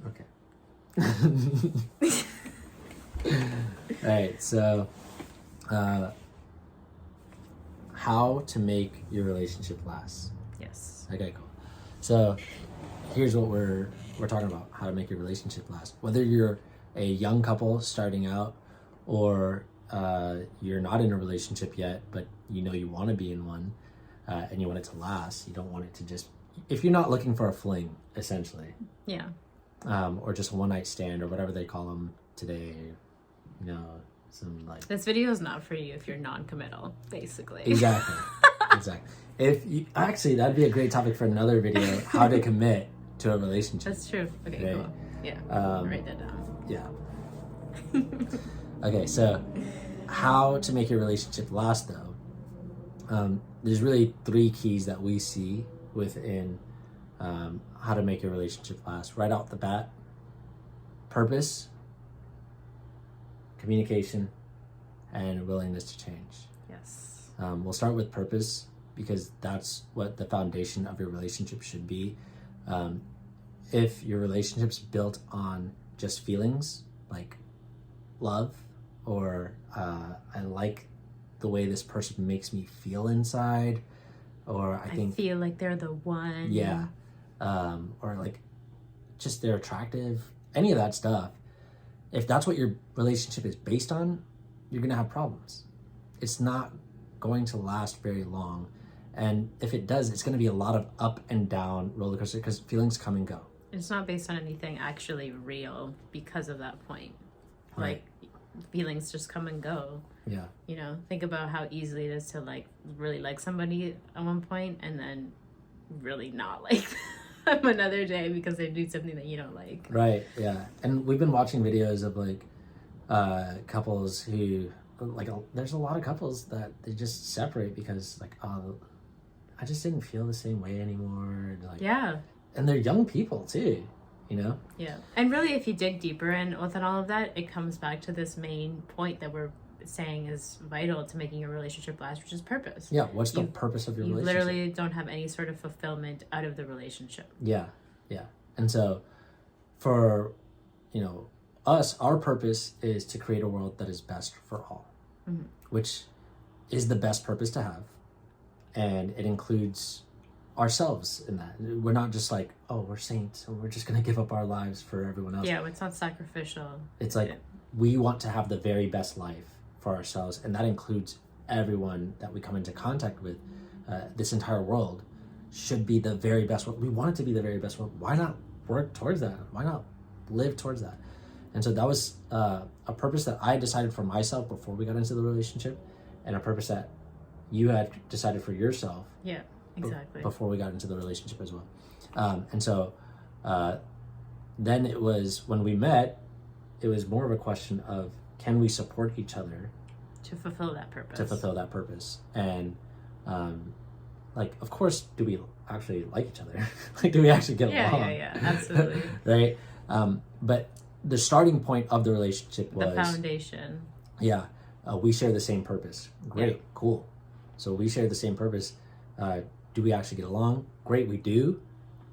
Okay. All right, so how to make your relationship last. Yes. Okay, cool. So here's what we're talking about: how to make your relationship last. Whether you're a young couple starting out, or you're not in a relationship yet, but you know you want to be in one, and you want it to last. You don't want it to just, if you're not looking for a fling, essentially. Yeah. Or just a one night stand, or whatever they call them today. You know, some like. This video is not for you if you're non-committal, basically. Exactly. Exactly. If you, actually, that'd be a great topic for another video: how to commit to a relationship. That's true. Okay, right? cool. Yeah. Write that down. Yeah. Okay, so how to make your relationship last, though? There's really 3 keys that we see within how to make your relationship last. Right out the bat: purpose, communication, and willingness to change. Yes. We'll start with purpose because that's what the foundation of your relationship should be. If your relationship's built on just feelings, like love, or I like the way this person makes me feel inside, or I feel like they're the one. Yeah. Or like just they're attractive, any of that stuff. If that's what your relationship is based on, you're gonna have problems. It's not going to last very long. And if it does, it's gonna be a lot of up and down roller coaster, because feelings come and go. It's not based on anything actually real because of that point. Right. Like, feelings just come and go. Yeah. You know, think about how easily it is to like really like somebody at one point and then really not like them another day because they do something that you don't like. Right. Yeah. And we've been watching videos of like couples who, like, there's a lot of couples that they just separate because like, oh, I just didn't feel the same way anymore. Like, yeah. And they're young people too, you know? Yeah. And really, if you dig deeper in within all of that, it comes back to this main point that we're saying is vital to making your relationship last, which is purpose. Yeah. What's the purpose of your relationship? You literally don't have any sort of fulfillment out of the relationship. Yeah. Yeah. And so for, you know, us, our purpose is to create a world that is best for all, which is the best purpose to have. And it includes ourselves in that. We're not just like, oh, we're saints and we're just going to give up our lives for everyone else. Yeah, it's not sacrificial. It's like we want to have the very best life for ourselves, and that includes everyone that we come into contact with. This entire world should be the very best world. We want it to be the very best world. Why not work towards that? Why not live towards that? And so that was a purpose that I decided for myself before we got into the relationship, and a purpose that you had decided for yourself. Yeah. Exactly. Before we got into the relationship as well. And so then it was, when we met, it was more of a question of, can we support each other to fulfill that purpose? And like, of course, do we actually like each other? Like, do we actually get along? Yeah, absolutely. Right? But the starting point of the relationship was... the foundation. Yeah. We share the same purpose. Great. Cool. So we share the same purpose. Do we actually get along? Great, we do.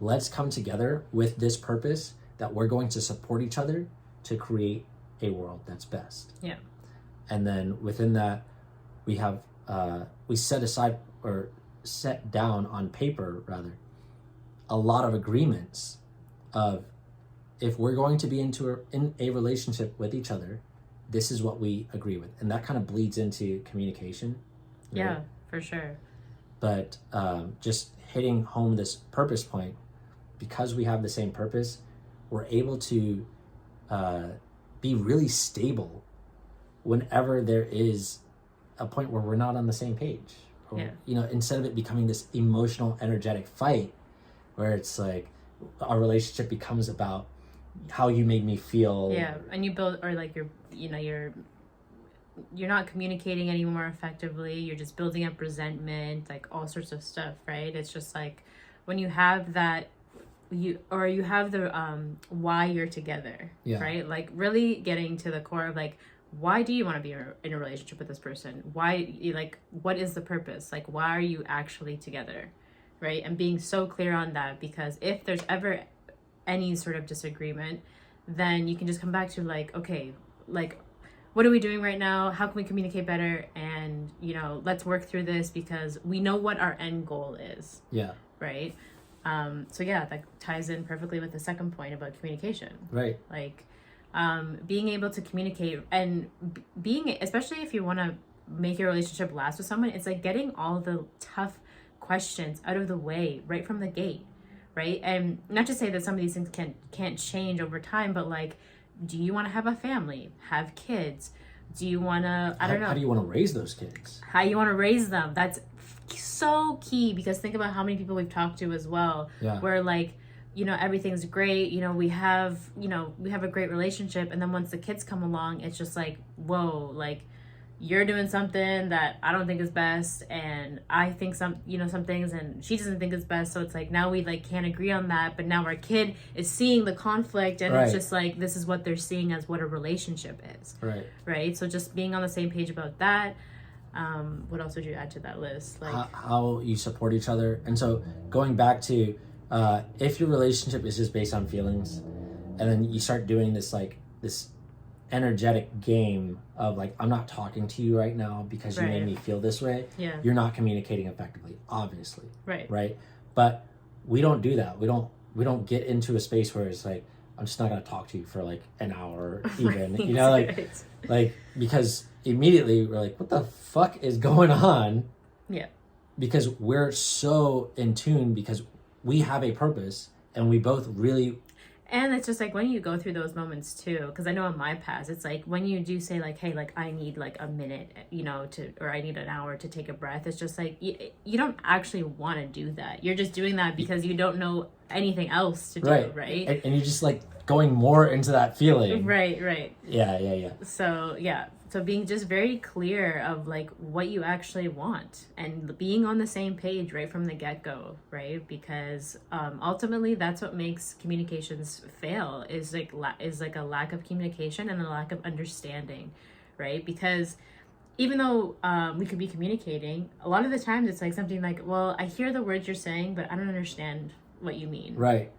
Let's come together with this purpose that we're going to support each other to create a world that's best. Yeah. And then within that, we have we set aside, or set down on paper rather, a lot of agreements of, if we're going to be in a relationship with each other, this is what we agree with. And that kind of bleeds into communication. Right? Yeah, for sure. But just hitting home this purpose point, because we have the same purpose, we're able to be really stable whenever there is a point where we're not on the same page. Or, you know, instead of it becoming this emotional, energetic fight where it's like our relationship becomes about how you made me feel. Yeah, and you build, or like you're not communicating anymore effectively. You're just building up resentment, like all sorts of stuff, right? It's just like when you have that, you have the why you're together, right? Like really getting to the core of like, why do you want to be in a relationship with this person? Why, like, what is the purpose? Like, why are you actually together, right? And being so clear on that, because if there's ever any sort of disagreement, then you can just come back to like, okay, like, what are we doing right now? How can we communicate better? And, you know, let's work through this because we know what our end goal is. Yeah. Right. So yeah, that ties in perfectly with the second point about communication. Right. Like, being able to communicate and being, especially if you want to make your relationship last with someone, it's like getting all the tough questions out of the way right from the gate. Right. And not to say that some of these things can't change over time, but like, do you want to have a family, have kids? Do you want to, I don't know. How do you want to raise those kids? How you want to raise them. That's so key, because think about how many people we've talked to as well, where like, you know, everything's great. You know, we have a great relationship. And then once the kids come along, it's just like, whoa, like you're doing something that I don't think is best. And I think some things and she doesn't think is best. So it's like, now we like can't agree on that. But now our kid is seeing the conflict and it's just like, this is what they're seeing as what a relationship is. Right. Right. So just being on the same page about that. What else would you add to that list? Like how you support each other. And so going back to, if your relationship is just based on feelings and then you start doing this, like this energetic game of like, I'm not talking to you right now because you made me feel this way. Yeah. You're not communicating effectively, obviously. Right. But we don't do that. We don't get into a space where it's like, I'm just not going to talk to you for like an hour even, you know, like, because immediately we're like, what the fuck is going on? Yeah. Because we're so in tune because we have a purpose and we both really. And it's just like when you go through those moments too, because I know in my past, it's like when you do say like, hey, like I need like a minute, you know, or I need an hour to take a breath. It's just like, you don't actually want to do that. You're just doing that because you don't know anything else to do, right? And you're just like going more into that feeling. Right. Yeah. So being just very clear of like what you actually want and being on the same page right from the get-go, right? Because ultimately that's what makes communications fail is like a lack of communication and a lack of understanding, right? Because even though we could be communicating, a lot of the times it's like something like, well, I hear the words you're saying, but I don't understand what you mean. Right.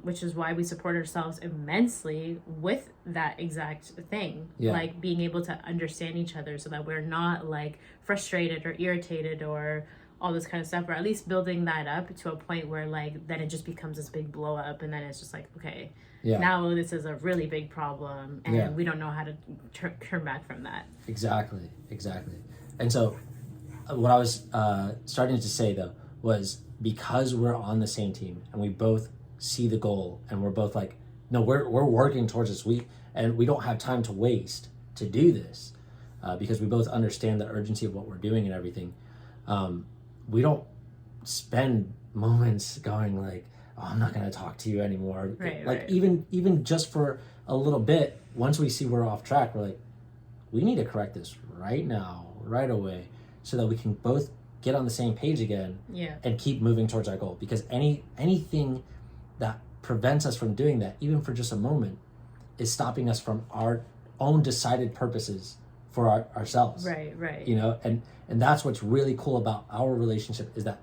Which is why we support ourselves immensely with that exact thing. Like being able to understand each other so that we're not like frustrated or irritated or all this kind of stuff, or at least building that up to a point where like then it just becomes this big blow up and then it's just like, okay, now this is a really big problem and we don't know how to turn back from that. Exactly. And so what I was starting to say though was, because we're on the same team and we both see the goal and we're both like, no, we're working towards this and we don't have time to waste to do this because we both understand the urgency of what we're doing and everything. We don't spend moments going like, oh, I'm not going to talk to you anymore. Even just for a little bit, once we see we're off track, we're like, we need to correct this right now, right away, so that we can both get on the same page again and keep moving towards our goal. Because anything that prevents us from doing that, even for just a moment, is stopping us from our own decided purposes for ourselves. Right. You know, and that's what's really cool about our relationship is that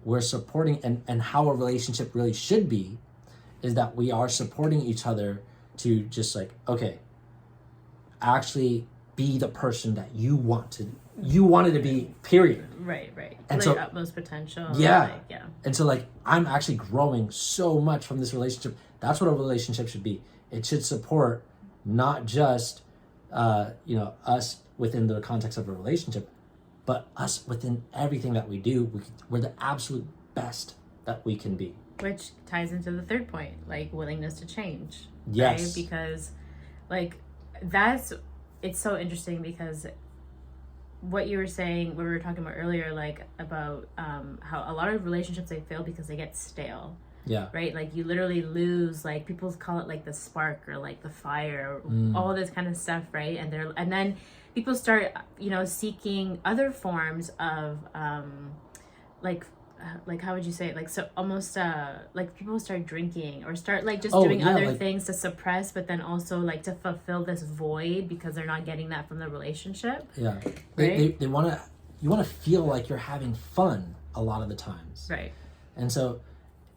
we're supporting and how a relationship really should be is that we are supporting each other to just like, okay, actually be the person that you wanted to be, period. Right. And so utmost potential. Yeah. And so like, I'm actually growing so much from this relationship. That's what a relationship should be. It should support not just, us within the context of a relationship, but us within everything that we do. We're the absolute best that we can be. Which ties into the third point, like willingness to change. Yes. Right? Because like it's so interesting because what you were saying, what we were talking about earlier, like about how a lot of relationships, they fail because they get stale. Yeah. Right? Like you literally lose, like people call it like the spark or like the fire, all this kind of stuff, right? And then people start, seeking other forms of like how would you say it? Like so almost like people start drinking or start like just doing other things to suppress, but then also like to fulfill this void because they're not getting that from the relationship. Yeah. Right? They want to feel like you're having fun a lot of the times. Right. And so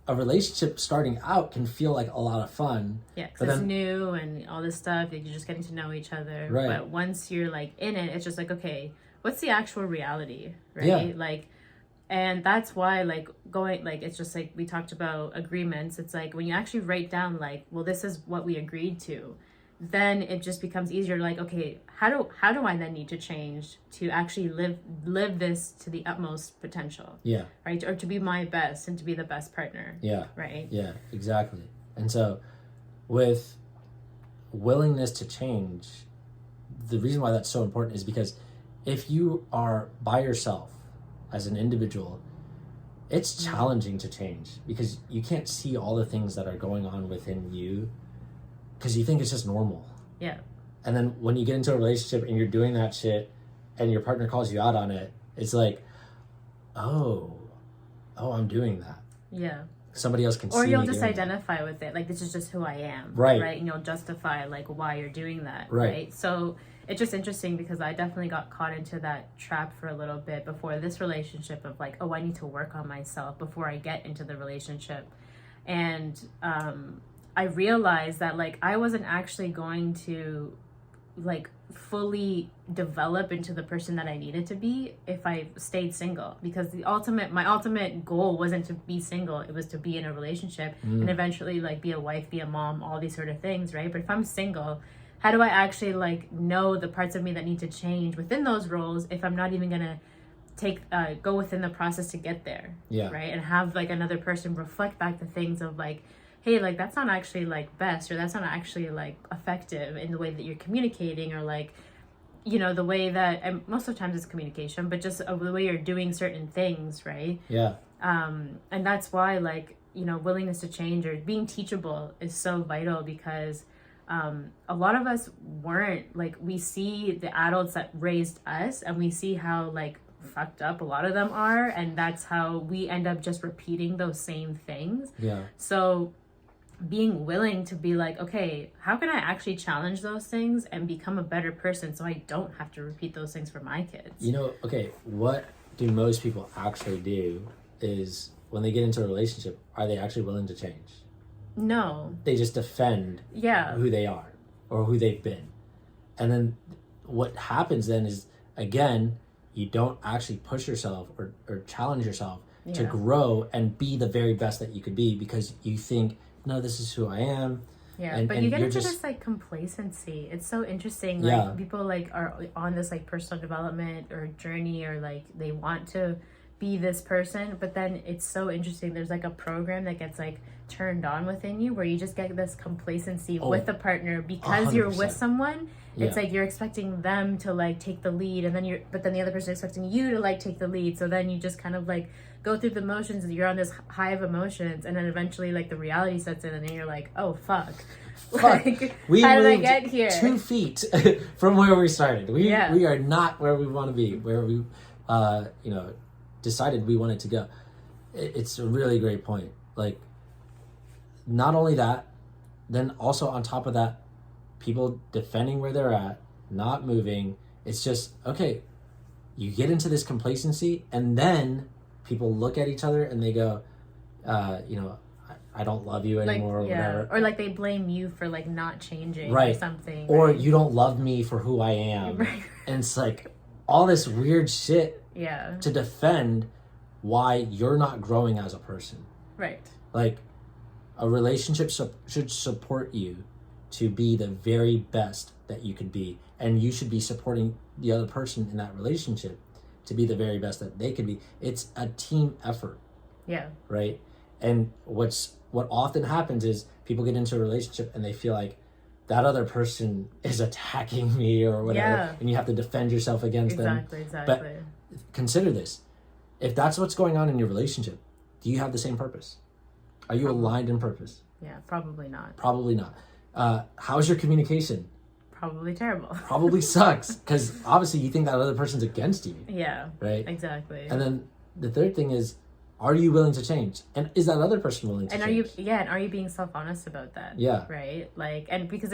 a relationship starting out can feel like a lot of fun. Yeah, because it's new and all this stuff. Like, you're just getting to know each other. Right. But once you're like in it, it's just like, okay, what's the actual reality, right? Yeah. Like, and that's why, like, going, like, it's just like we talked about agreements. It's like when you actually write down, like, well, this is what we agreed to, then it just becomes easier. Like, okay, how do I then need to change to actually live this to the utmost potential? Yeah. Right. Or to be my best and to be the best partner. Yeah. Right. Yeah, exactly. And so with willingness to change, the reason why that's so important is because if you are by yourself as an individual, it's challenging to change because you can't see all the things that are going on within you because you think it's just normal. Yeah. And then when you get into a relationship and you're doing that shit and your partner calls you out on it, it's like, oh, I'm doing that. Yeah. Somebody else can see or you'll me just doing identify with it, like, this is just who I am, Right. And you'll justify like why you're doing that, Right. So it's just interesting because I definitely got caught into that trap for a little bit before this relationship of like, oh, I need to work on myself before I get into the relationship. And I realized that like I wasn't actually going to like fully develop into the person that I needed to be if I stayed single, because my ultimate goal wasn't to be single, it was to be in a relationship and eventually like be a wife, be a mom, all these sort of things, right? But if I'm single, how do I actually like know the parts of me that need to change within those roles if I'm not even gonna go within the process to get there? Yeah. Right. And have like another person reflect back the things of like, hey, like that's not actually like best, or that's not actually like effective in the way that you're communicating, or like, you know, the way that, and most of the times it's communication, but just the way you're doing certain things, right? Yeah. And that's why, like, you know, willingness to change or being teachable is so vital, because a lot of us weren't, like, we see the adults that raised us and we see how like fucked up a lot of them are, and that's how we end up just repeating those same things. Yeah. So being willing to be like, okay, how can I actually challenge those things and become a better person so I don't have to repeat those things for my kids? You know, okay, what do most people actually do is when they get into a relationship, are they actually willing to change? No. They just defend who they are or who they've been. And then what happens then is, again, you don't actually push yourself or challenge yourself to grow and be the very best that you could be, because you think, no, this is who I am. Yeah, but you get into this like complacency. It's so interesting. Like people like are on this like personal development or journey, or like they want to be this person, but then it's so interesting. There's like a program that gets like turned on within you where you just get this complacency with a partner because 100%. You're with someone. It's like you're expecting them to like take the lead, and then but then the other person is expecting you to like take the lead. So then you just kind of like go through the motions and you're on this high of emotions, and then eventually like the reality sets in, and then you're like, oh fuck. Like, we how did I moved get here? 2 feet from where we started. We are not where we want to be, where we decided we wanted to go. It's a really great point. Like, not only that, then also on top of that, people defending where they're at, not moving. It's just, okay, you get into this complacency, and then people look at each other and they go, I don't love you anymore, like, or whatever. Or like they blame you for like not changing or something. Or you don't love me for who I am. Right. And it's like all this weird shit to defend why you're not growing as a person. Right. Like, a relationship should support you to be the very best that you could be, and you should be supporting the other person in that relationship to be the very best that they could be. It's a team effort. Yeah. Right? And what often happens is people get into a relationship and they feel like that other person is attacking me or whatever, and you have to defend yourself against them. Exactly. But consider this. If that's what's going on in your relationship, do you have the same purpose? Are you aligned in purpose? Yeah, probably not. Probably not. How's your communication? Probably terrible. Probably sucks, because obviously you think that other person's against you. Yeah. Right? Exactly. And then the third thing is, are you willing to change? And is that other person willing to change? And are you being self-honest about that? Yeah. Right? Like, and because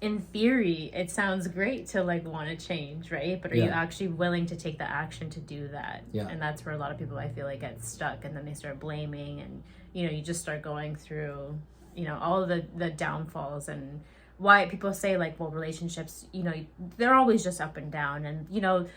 in theory, it sounds great to like want to change, right? But are you actually willing to take the action to do that? Yeah. And that's where a lot of people, I feel like, get stuck, and then they start blaming, and you just start going through all of the downfalls, and why people say like, well, relationships, they're always just up and down, and you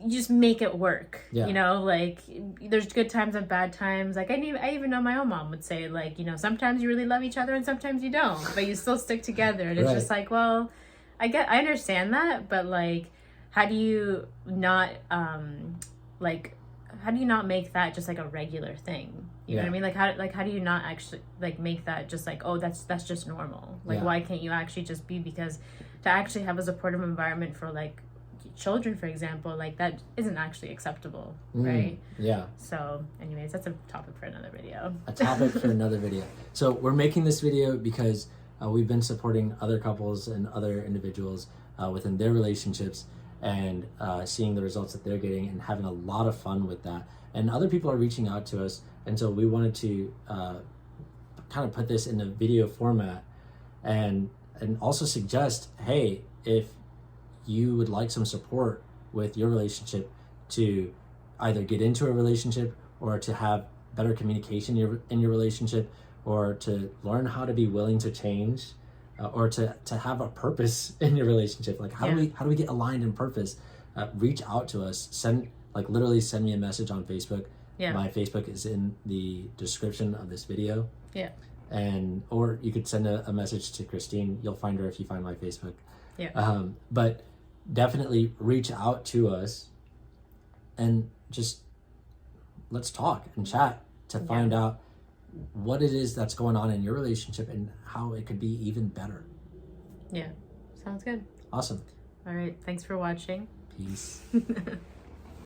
just make it work. Like there's good times and bad times. Like I even know my own mom would say like, sometimes you really love each other and sometimes you don't, but you still stick together. And it's just like, well, I understand that, but like, how do you not make that just like a regular thing? You know what I mean? Like how do you not actually like make that just like, oh, that's just normal? Like why can't you actually just be, because to actually have a supportive environment for like children, for example, like that isn't actually acceptable, right? So anyways, that's a topic for another video. So we're making this video because we've been supporting other couples and other individuals within their relationships, and seeing the results that they're getting and having a lot of fun with that. And other people are reaching out to us, and so we wanted to kind of put this in a video format, and also suggest, hey, if you would like some support with your relationship, to either get into a relationship or to have better communication in your relationship, or to learn how to be willing to change, or to have a purpose in your relationship, like how do we get aligned in purpose, reach out to us. Literally send me a message on Facebook. My Facebook is in the description of this video, or you could send a message to Christine. You'll find her if you find my Facebook. But definitely reach out to us and just let's talk and chat to find out what it is that's going on in your relationship and how it could be even better. Sounds good. Awesome. All right, thanks for watching. Peace.